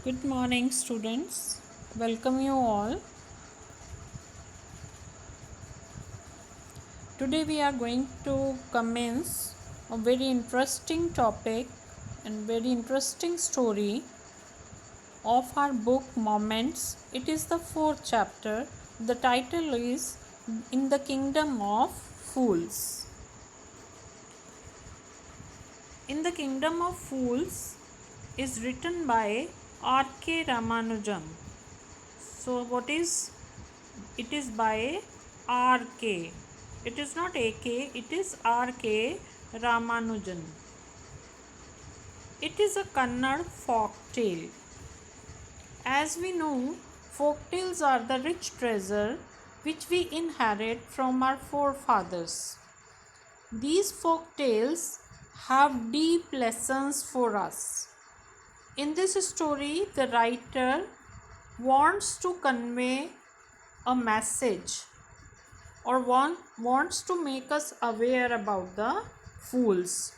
Good morning, students. Welcome you all. Today we are going to commence a very interesting topic and very interesting story of our book Moments. It is the fourth chapter. The title is In the Kingdom of Fools. In the Kingdom of Fools is written by R.K. Ramanujan. So what is it is by R.K. It is not A.K. It is R.K. Ramanujan. It is a Kannada folk tale. As we know, folk tales are the rich treasure which we inherit from our forefathers. These folk tales have deep lessons for us. In this story, the writer wants to convey a message or wants to make us aware about the fools,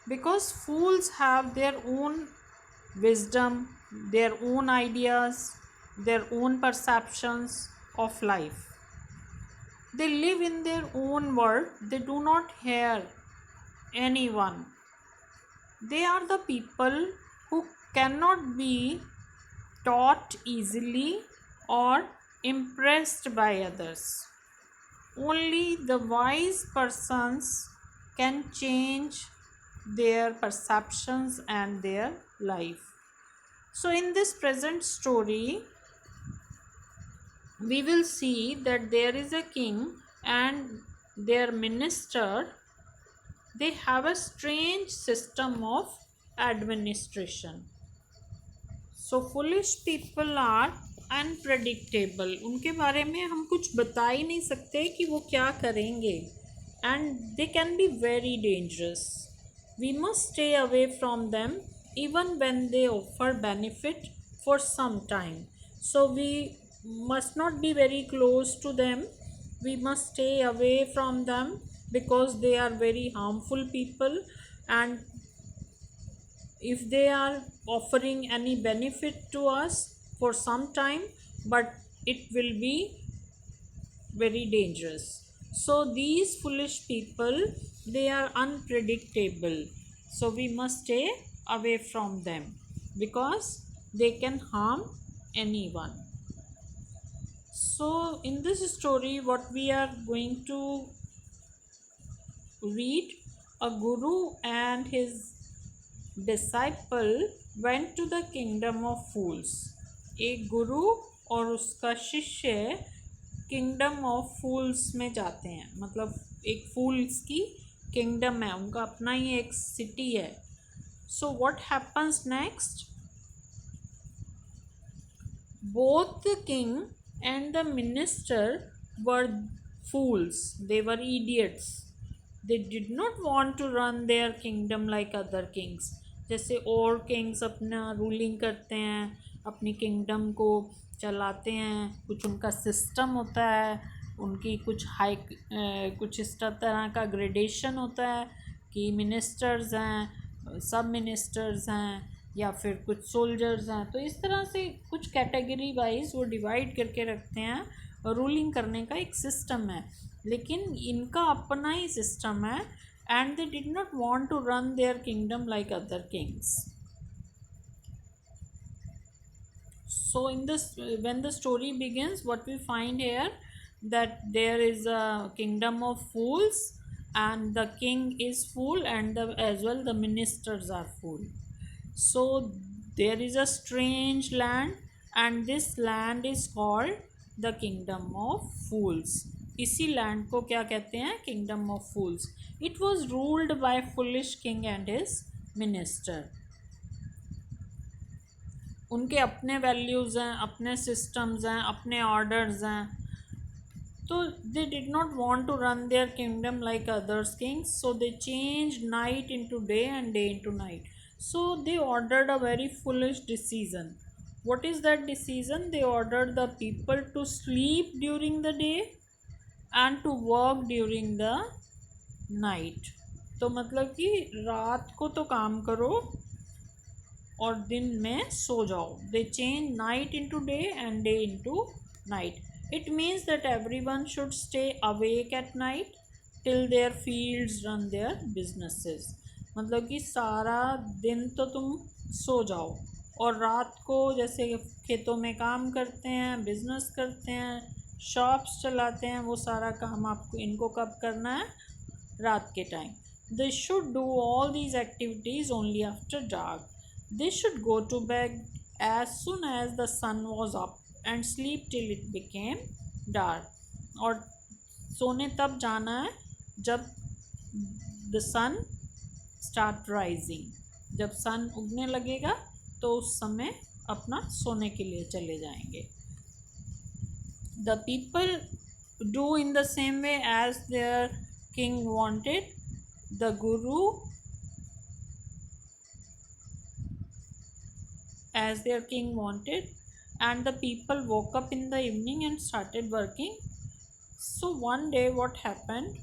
because fools have their own wisdom, their own ideas, their own perceptions of life. They live in their own world, they do not hear anyone. They are the people who cannot be taught easily or impressed by others. Only the wise persons can change their perceptions and their life. So in this present story, we will see that there is a king and their minister. They have a strange system of administration. So foolish people are unpredictable. उनके बारे में हम कुछ बता ही नहीं सकते कि वो क्या करेंगे, and they can be very dangerous. We must stay away from them even when they offer benefit for some time. So we must not be very close to them. We must stay away from them because they are very harmful people, and if they are offering any benefit to us for some time, but it will be very dangerous. So these foolish people, they are unpredictable, so we must stay away from them because they can harm anyone. So in this story, what we are going to read, a guru and his disciple went to the kingdom of fools. एक गुरु और उसका शिष्य kingdom of फूल्स में जाते हैं. मतलब एक फूल्स की किंगडम है, उनका अपना ही एक सिटी है. So what happens next? Both the king and the minister were fools. They were idiots. They did not want to run their kingdom like other kings. जैसे और किंग्स अपना रूलिंग करते हैं, अपनी किंगडम को चलाते हैं, कुछ उनका सिस्टम होता है, उनकी कुछ कुछ इस तरह का ग्रेडेशन होता है कि मिनिस्टर्स हैं, सब मिनिस्टर्स हैं, या फिर कुछ सोल्जर्स हैं. तो इस तरह से कुछ कैटेगरी वाइज वो डिवाइड करके रखते हैं. रूलिंग करने का एक सिस्टम है, लेकिन इनका अपना ही सिस्टम है, and they did not want to run their kingdom like other kings. So in this, when the story begins, what we find here, that there is a kingdom of fools and the king is fool, and as well the ministers are fool. So there is a strange land, and this land is called the kingdom of fools. इसी land को क्या कहते हैं? Kingdom of fools. It was ruled by foolish king and his minister. उनके अपने values हैं, अपने systems हैं, अपने ऑर्डर्स हैं. तो they did not want to run their kingdom like others kings, so they change night into day and day into night. So they ordered a very foolish decision. What is that decision? They ordered the people to sleep during the day and to work during the night. तो मतलब कि रात को तो काम करो और दिन में सो जाओ. They change night into day and day into night. It means that everyone should stay awake at night till their fields run their businesses. मतलब कि सारा दिन तो तुम सो जाओ और रात को जैसे खेतों में काम करते हैं, बिजनेस करते हैं, शॉप्स चलाते हैं, वो सारा काम आपको इनको कब करना है? रात के time. They should do all these activities only after dark. They should go to bed as soon as the sun was up and sleep till it became dark. और सोने तब जाना है जब the sun start rising. जब सन उगने लगेगा तो उस समय अपना सोने के लिए चले जाएंगे. The people do in the same way as their king wanted. The guru as their king wanted, and the people woke up in the evening and started working. So one day what happened?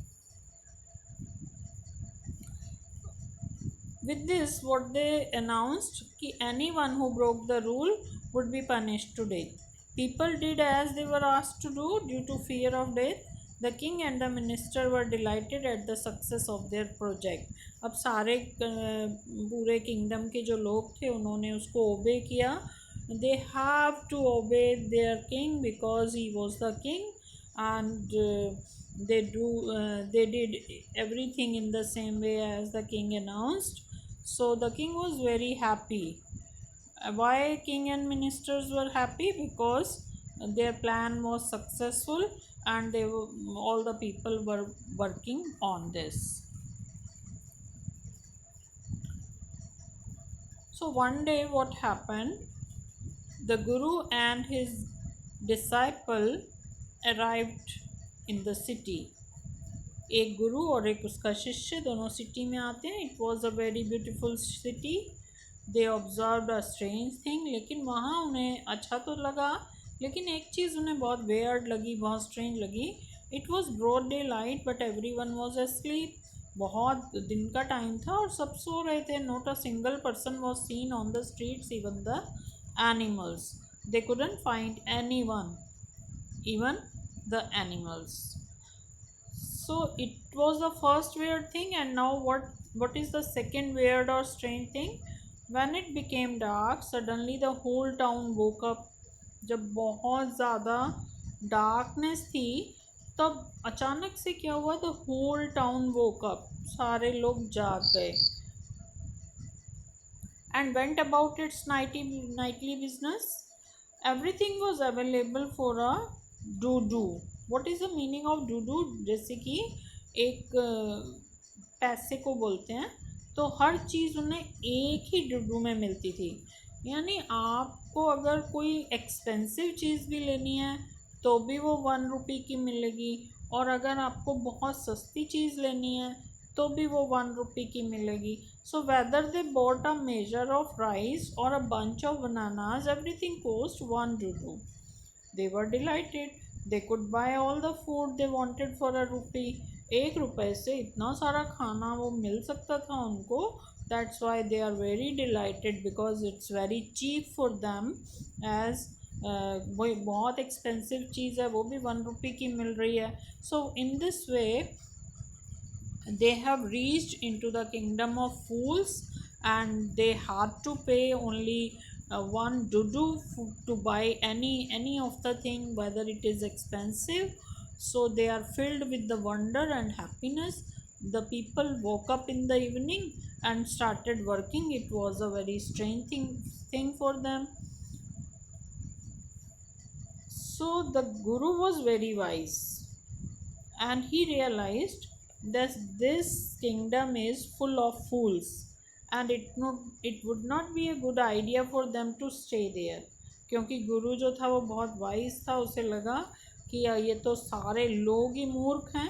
With this, what they announced कि anyone who broke the rule would be punished to death. People did as they were asked to do due to fear of death. The king and the minister were delighted at the success of their project. अब सारे पूरे kingdom के जो लोग थे उन्होंने उसको ओबे किया. They have to obey their king because he was the king, and they did everything in the same way as the king announced. So the king was very happy. Why king and ministers were happy? Because their plan was successful and all the people were working on this. So one day what happened? The guru and his disciple arrived in the city. एक गुरु और एक उसका शिष्य दोनों city में आते हैं. It was a very beautiful city. They observed a strange thing. लेकिन वहाँ उन्हें अच्छा तो लगा, लेकिन एक चीज़ उन्हें बहुत वेयर्ड लगी, बहुत स्ट्रेंज लगी. It was broad day light but every one was asleep. बहुत दिन का टाइम था और सब सो रहे थे. Not a single person was seen on the streets, even the animals. They couldn't find any one, even the animals. So it was the first weird thing, and now what is the second weird or strange thing? When it became dark, suddenly the whole town woke up. जब बहुत ज़्यादा darkness थी तब अचानक से क्या हुआ? The whole town woke up. सारे लोग जाग गए. And went about its nightly business. Everything was available for a dudu. What is the meaning of dudu? जैसे कि एक पैसे को बोलते हैं, तो हर चीज़ उन्हें एक ही डूडू में मिलती थी. यानी आपको अगर कोई एक्सपेंसिव चीज़ भी लेनी है तो भी वो 1 रुपये की मिलेगी, और अगर आपको बहुत सस्ती चीज़ लेनी है तो भी वो 1 रुपये की मिलेगी. So whether they bought a measure of rice और a bunch of bananas, everything cost 1 dudu. They were delighted. They could buy all the food they wanted for a rupee. 1 रुपये से इतना सारा खाना वो मिल सकता था उनको. That's why they are very delighted, because it's very cheap for them. As वो बहुत एक्सपेंसिव चीज़ है वो भी 1 रुपये की मिल रही है. So in this way they have reached into the kingdom of fools, and they had to pay only 1 dudu to buy any of the thing, whether it is expensive. So they are filled with the wonder and happiness. The people woke up in the evening and started working. It was a very strange thing for them. So the guru was very wise, and he realized that this kingdom is full of fools, and it would not be a good idea for them to stay there. क्योंकि गुरु जो था वो बहुत wise था. उसे लगा कि ये तो सारे लोग ही मूर्ख हैं,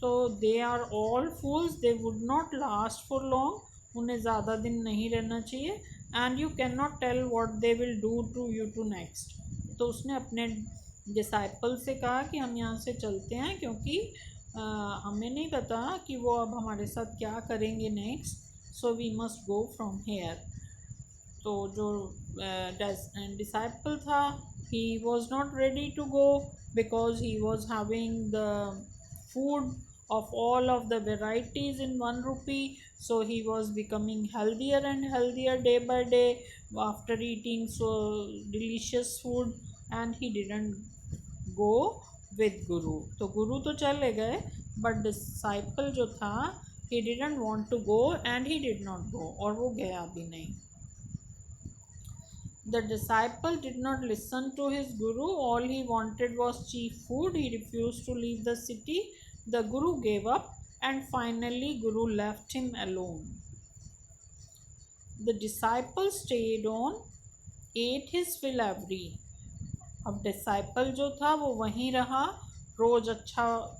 तो they are all fools, they would not last for long. उन्हें ज़्यादा दिन नहीं रहना चाहिए. And you can not tell what they will do to you to next. तो उसने अपने डिसाइपल से कहा कि हम यहाँ से चलते हैं, क्योंकि हमें नहीं पता कि वो अब हमारे साथ क्या करेंगे next. So we must go from here. तो जो डिसाइपल था, he was not ready to go because he was having the food of all of the varieties in 1 rupee. So he was becoming healthier and healthier day by day after eating so delicious food, and he didn't go with guru. तो गुरु तो चले गए, but disciple जो था, he didn't want to go and he did not go, और वो गया भी नहीं. The disciple did not listen to his guru. All he wanted was cheap food. He refused to leave the city. The guru gave up, and finally guru left him alone. The disciple stayed on, ate his fill every. अब disciple जो था वो वहीं रहा, रोज़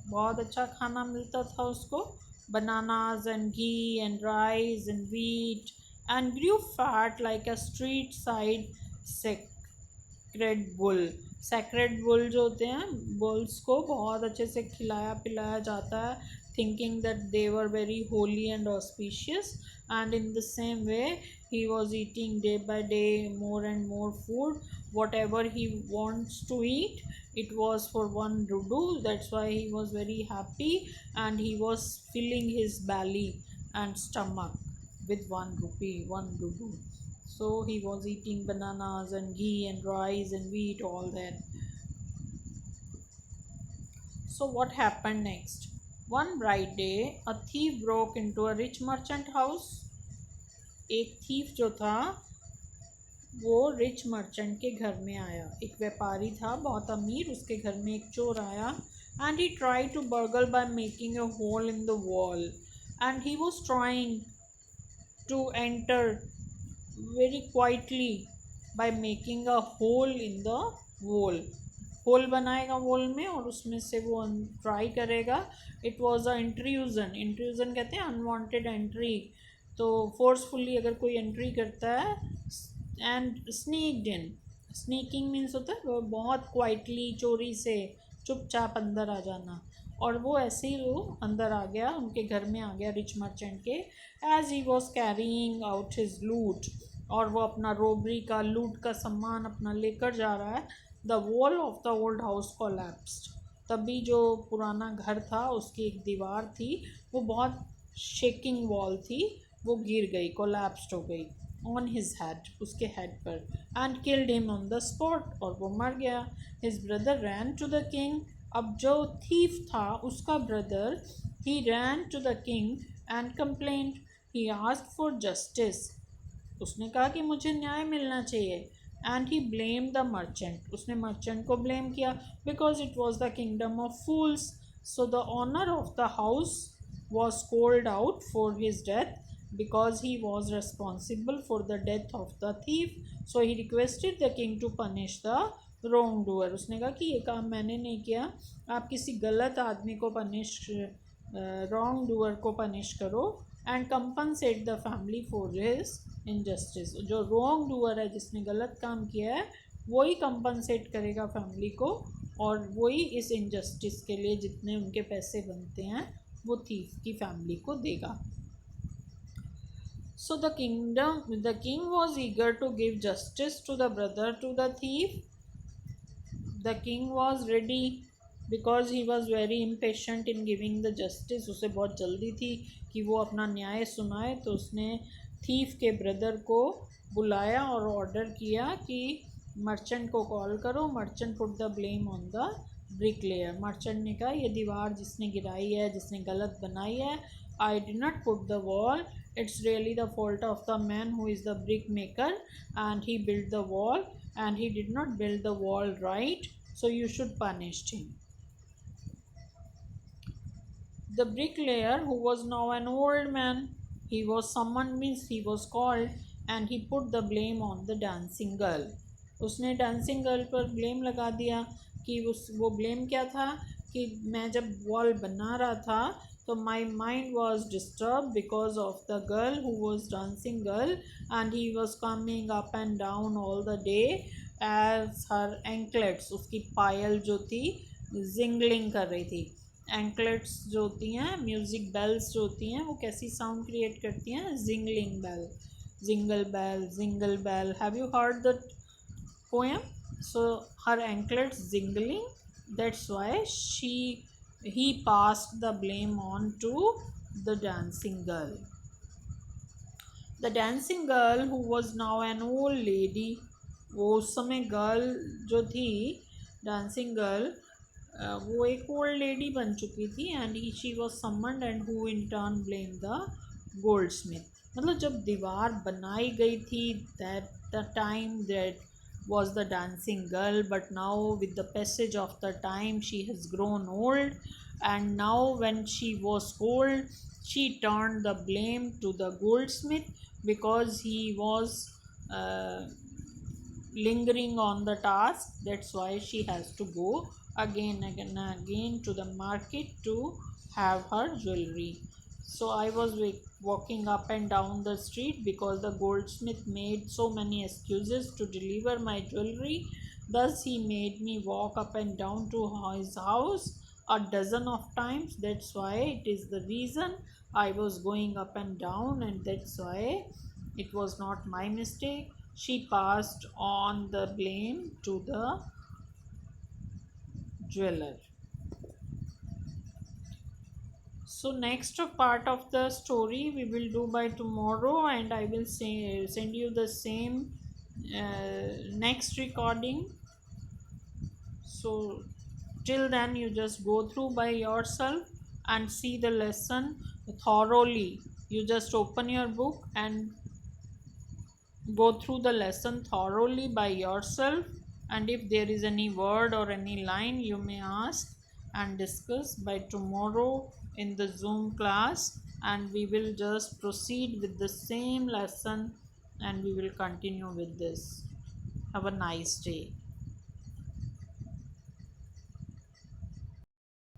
बहुत अच्छा खाना मिलता था उसको, bananas and ghee and rice and wheat, and grew fat like a street side sacred bull. sacred bull जो होते हैं, bulls को बहुत अच्छे से खिलाया पिलाया जाता है, thinking that they were very holy and auspicious. And in the same way he was eating day by day more and more food. Whatever he wants to eat, it was for 1 rudu. That's why he was very happy, and he was filling his belly and stomach with 1 rupee, 1 rudu. So he was eating bananas and ghee and rice and wheat, all that. So what happened next? One bright day, a thief broke into a rich merchant house. एक thief जो था वो rich merchant के घर में आया. एक व्यापारी था बहुत अमीर, उसके घर में एक चोर आया. And he try to burgle by making a hole in the wall, and he was trying to enter very quietly by making a hole in the wall. Hole बनाएगा वॉल में और उसमें से वो ट्राई करेगा. It was a intrusion. Intrusion कहते हैं unwanted entry. तो फोर्सफुली अगर कोई एंट्री करता है. And sneaked in. Sneaking means होता है बहुत क्वाइटली, चोरी से चुपचाप अंदर आ जाना. और वो ऐसे ही वो अंदर आ गया, उनके घर में आ गया रिच मर्चेंट के. As he was carrying out his loot, और वो अपना रोबरी का लूट का सामान अपना लेकर जा रहा है. The wall of the old house collapsed. तभी जो पुराना घर था उसकी एक दीवार थी, वो बहुत शेकिंग वॉल थी, वो गिर गई, कोलैप्स्ड हो गई ऑन हिज हेड, उसके हेड पर. And killed him on the spot, और वो मर गया. His brother ran to the king. अब जो थीफ था उसका brother, he ran to the king and complaint. He asked for justice. उसने कहा कि मुझे न्याय मिलना चाहिए. And he blame the merchant. उसने मर्चेंट को ब्लेम किया, because it was the kingdom of fools. So the honour of the house was called out for his death, because he was responsible for the death of the thief. So he requested the king to punish the wrongdoer. उसने कहा कि ये काम मैंने नहीं किया, आप किसी गलत आदमी को पनिश, रॉन्ग डूअर को पनिश करो. And compensate the family for his injustice. जो रॉन्ग डूअर है, जिसने गलत काम किया है, वही कंपनसेट करेगा फैमिली को, और वही इस इनजस्टिस के लिए जितने उनके पैसे बनते हैं वो थीफ की फैमिली को देगा. So the king was eager to give justice to the brother to the thief. The king was ready because he was very impatient in giving the justice. उसे बहुत जल्दी थी कि वो अपना न्याय सुनाए. तो उसने थीफ के ब्रदर को बुलाया और ऑर्डर किया कि मर्चेंट को कॉल करो. Merchant put the blame on the bricklayer. Merchant ने कहा ये दीवार जिसने गिराई है, जिसने गलत बनाई है, I did not put the wall. It's really the fault of the man who is the brick maker, and he built the wall, and he did not build the wall right, so you should punish him. The bricklayer, who was now an old man, he was summoned, means he was called, and he put the blame on the dancing girl. उसने dancing girl पर blame लगा दिया कि वो blame क्या था कि मैं जब वॉल बना रहा था तो my mind was disturbed because of the girl who was dancing girl, and he was coming up and down all the day as her anklets, उसकी पायल जो थी जिंगलिंग कर रही थी. एंकलेट्स जो होती हैं, म्यूज़िक बेल्स जो होती हैं, वो कैसी साउंड क्रिएट करती हैं, jingling bell. Jingle bell. Have you heard that poem? So her anklets jingling, that's why he passed the blame on to the dancing girl. The dancing girl who was now an old lady, वो उस समय girl जो थी dancing girl वो एक old lady बन चुकी थी and she was summoned and who in turn blame the gold Smith मतलब जब दीवार बनाई गई थी that the time that was the dancing girl, but now with the passage of the time she has grown old, and now when she was old she turned the blame to the goldsmith because he was uh, lingering on the task. That's why she has to go again to the market to have her jewelry. So I was walking up and down the street because the goldsmith made so many excuses to deliver my jewelry. Thus he made me walk up and down to his house a dozen of times. That's why it is the reason I was going up and down, and that's why it was not my mistake. She passed on the blame to the jeweler. So next part of the story we will do by tomorrow, and I will send you the same next recording. So till then you just go through by yourself and see the lesson thoroughly. You just open your book and go through the lesson thoroughly by yourself, and if there is any word or any line you may ask and discuss by tomorrow in the Zoom class, and we will just proceed with the same lesson and we will continue with this. Have a nice day.